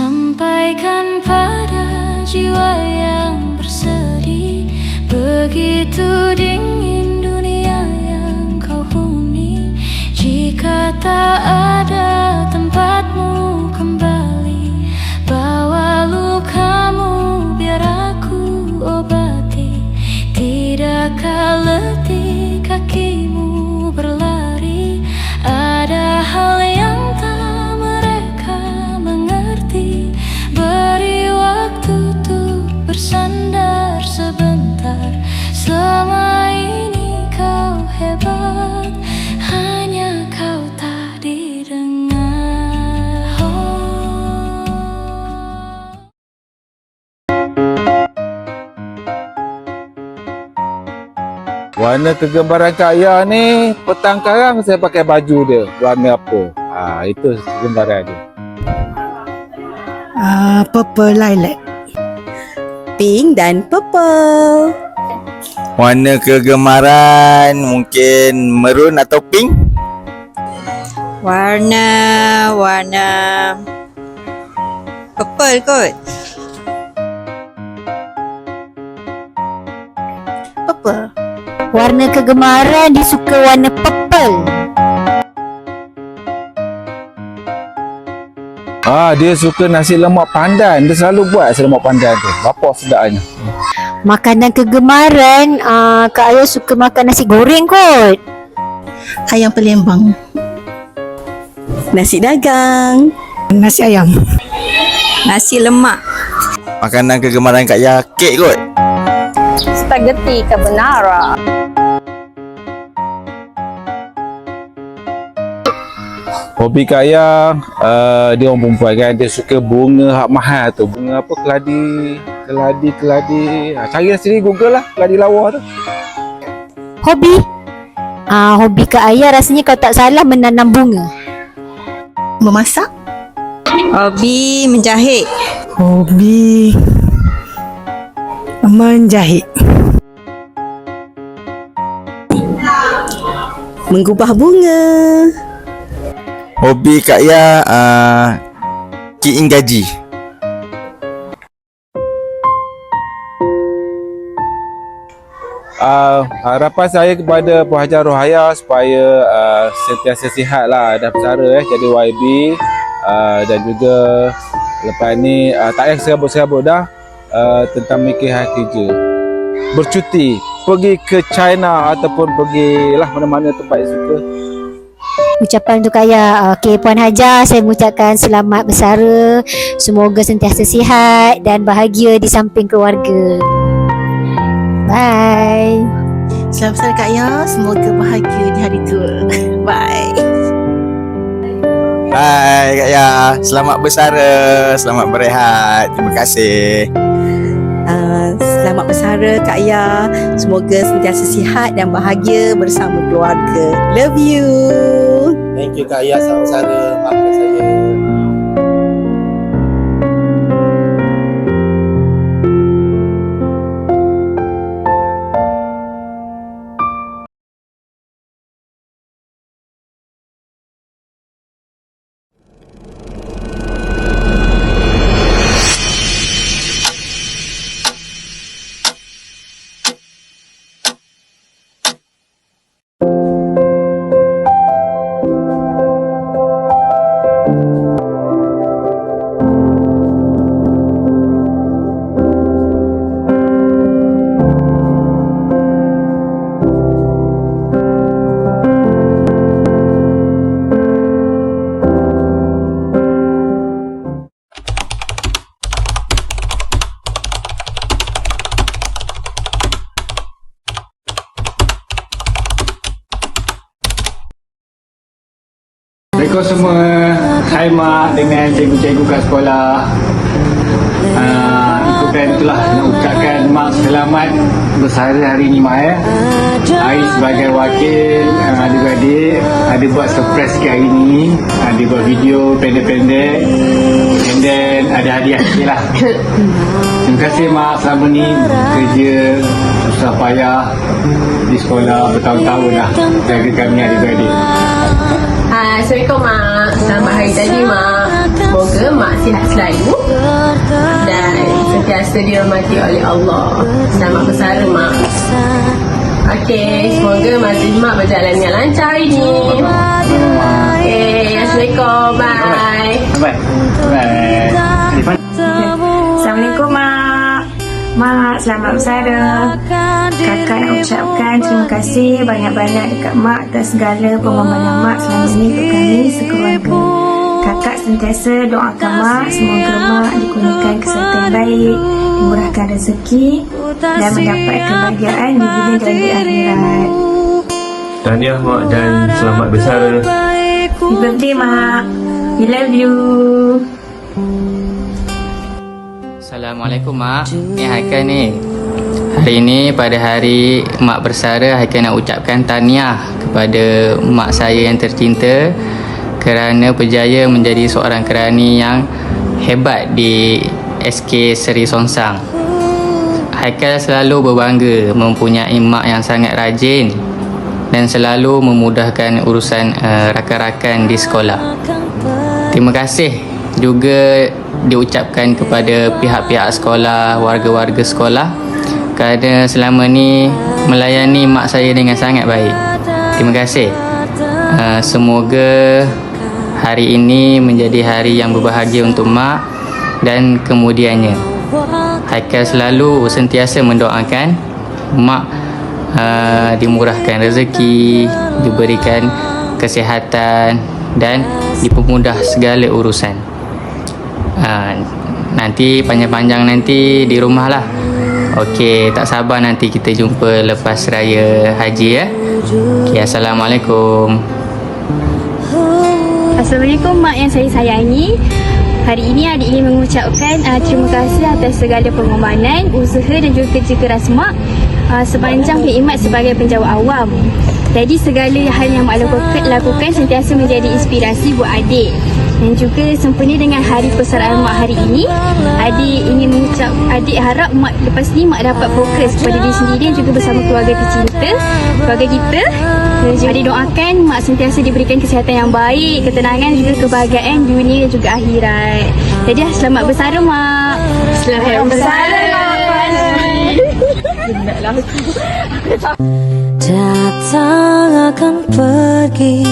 Sampaikan pada jiwa yang bersedih, begitu dingin dunia yang kau huni. Jika tak ada tempatmu kembali, bawa lukamu biar aku obati. Tidakkah letih kakimu berlari? Ada hal yang tak mereka mengerti. Beri waktu untuk bersandar sebentar. Selama ini kau hebat, hanya kau tak didengar. Warna kegemaran Kak Ayah ni, petang karang saya pakai baju dia. Warna apa? Itu kegemaran dia. Purple lilac. Pink dan purple. Warna kegemaran mungkin maroon atau pink. Warna purple kot. Purple. Warna kegemaran dia suka warna purple. Dia suka nasi lemak pandan. Dia selalu buat nasi lemak pandan tu. Bapa sedapnya. Makanan kegemaran, Kak Ayah suka makan nasi goreng kot. Ayam Palembang. Nasi dagang. Nasi ayam. Nasi lemak. Makanan kegemaran Kak Ayah kek kot. Spaghetti carbonara. Hobi Kak Ayah, dia orang perempuan kan. Dia suka bunga hak mahal tu. Bunga apa? Keladi. Cari sendiri Google lah. Keladi lawa tu. Hobi? Hobi Kak Ayah rasanya kalau tak salah menanam bunga. Memasak. Hobi menjahit. Hobi menjahit. Menggubah bunga. Hobi Kak Ayah key in gaji. Harapan saya kepada Puan Rohaya supaya sentiasa sihat lah, dah bersara jadi YB, dan juga lepas ni tak payah serabut-serabut dah, tentang mikir hal kerja, bercuti, pergi ke China ataupun pergi lah mana-mana tempat yang suka. Ucapan untuk Kak Ayah. Okey, Puan Haja, saya mengucapkan selamat bersara. Semoga sentiasa sihat dan bahagia di samping keluarga. Bye. Selamat bersara Kak Ayah. Semoga bahagia di hari tua. Bye. Hai Kak Ayah, selamat bersara, selamat berehat. Terima kasih. Selamat bersara Kak Ayah. Semoga sentiasa sihat dan bahagia bersama keluarga. Love you. Thank you Kak Ayah, selamat bersara. Maafkan saya. Assalamualaikum semua. Hai Mak dengan cikgu-cikgu kat sekolah. Ikutan itulah nak ucapkan Mak selamat bersara hari ni Mak. Hari sebagai wakil adik-adik ada buat surprise sikit hari ni. Ada buat video pendek-pendek, and then ada hadiah sikit lah. Terima kasih Mak selama ni kerja susah payah di sekolah bertahun-tahun dah jaga kami adik-adik. Assalamualaikum Mak. Selamat hari tadi Mak. Semoga Mak sihat selalu dan sentiasa dirahmati oleh Allah. Selamat bersara Mak. Okey, semoga majlis Mak berjalan dengan lancar hari ni. Okey, Assalamualaikum. Bye. Bye. Assalamualaikum Mak. Mak, selamat bersara. Kakak nak ucapkan terima kasih banyak-banyak dekat Mak atas segala pengorbanan Mak selama ini untuk kami sekeluarga. Kakak sentiasa doakan Mak semoga Mak dikurniakan kesihatan yang baik, dimurahkan rezeki dan mendapat kebahagiaan di dunia dan di akhirat. Tahniah Mak dan selamat bersara. Happy birthday Mak. We love you. Assalamualaikum Mak. Ni Haikal ni. Hari ini pada hari Mak bersara, Haikal nak ucapkan tahniah kepada mak saya yang tercinta kerana berjaya menjadi seorang kerani yang hebat di SK Seri Songsang. Haikal selalu berbangga mempunyai mak yang sangat rajin dan selalu memudahkan urusan rakan-rakan di sekolah. Terima kasih juga diucapkan kepada pihak-pihak sekolah, warga-warga sekolah kerana selama ni melayani mak saya dengan sangat baik. Terima kasih. Semoga hari ini menjadi hari yang berbahagia untuk mak dan kemudiannya. Haikal selalu sentiasa mendoakan mak dimurahkan rezeki, diberikan kesihatan dan dipermudah segala urusan. Nanti panjang-panjang nanti di rumah lah. Okey, tak sabar nanti kita jumpa lepas raya haji ya. Okay, Assalamualaikum. Assalamualaikum Mak yang saya sayangi. Hari ini adik ingin mengucapkan terima kasih atas segala pengorbanan, usaha dan juga kerja keras Mak sepanjang khidmat sebagai penjawat awam. Jadi segala hal yang Mak lakukan sentiasa menjadi inspirasi buat adik. Dan juga sempena dengan hari persaraan Mak hari ini, adik harap Mak lepas ni Mak dapat fokus pada diri sendiri dan juga bersama keluarga tercinta, keluarga kita. Adik doakan Mak sentiasa diberikan kesihatan yang baik, ketenangan juga kebahagiaan dunia dan juga akhirat. Jadi selamat bersara Mak. Selamat bersara Mak. Datang akan pergi.